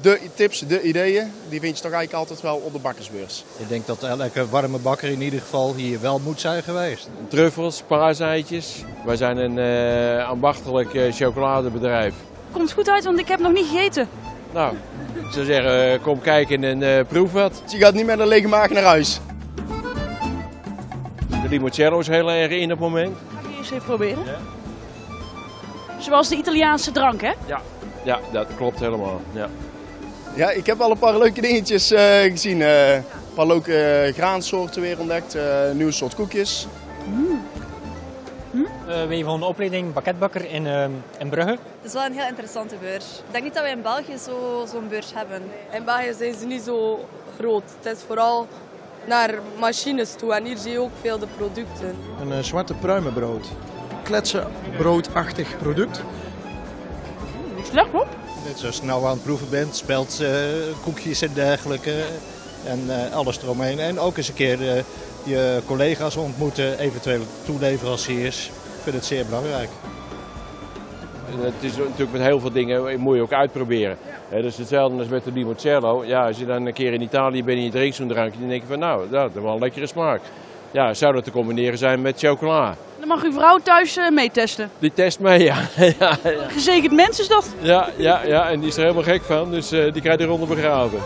de tips, de ideeën, die vind je toch eigenlijk altijd wel op de bakkersbeurs. Ik denk dat elke warme bakker in ieder geval hier wel moet zijn geweest. Truffels, paaseitjes. Wij zijn een ambachtelijk chocoladebedrijf. Komt goed uit, want ik heb nog niet gegeten. Nou, ik zou zeggen, kom kijken en proef wat. Dus je gaat niet met een lege maag naar huis. De limoncello is heel erg in op het moment. Ga ik eerst even proberen. Ja. Zoals de Italiaanse drank, hè? Ja, dat klopt helemaal. Ja. Ja, ik heb wel een paar leuke dingetjes gezien. Een paar leuke graansoorten weer ontdekt, een nieuw soort koekjes. Wij van de opleiding pakketbakker in Brugge. Het is wel een heel interessante beurs. Ik denk niet dat wij in België zo'n beurs hebben. In België zijn ze niet zo groot. Het is vooral naar machines toe en hier zie je ook veel de producten. Een zwarte pruimenbrood. Kletsenbroodachtig product. Slecht, hoor. Net zoals je nou aan het proeven bent, spelt koekjes en dergelijke. En alles eromheen. En ook eens een keer je collega's ontmoeten, eventueel toeleveranciers. Ik vind het zeer belangrijk. Het is natuurlijk met heel veel dingen moet je ook uitproberen. Dat is hetzelfde als met de limoncello. Ja, als je dan een keer in Italië bent en je drinkt zo'n drankje, dan denk je van nou, dat is wel een lekkere smaak. Ja, zou dat te combineren zijn met chocola? Dan mag uw vrouw thuis meetesten. Die test mee, ja. Ja. Gezegend mens is dat. Ja, en die is er helemaal gek van, dus die krijgt die ronde begraven.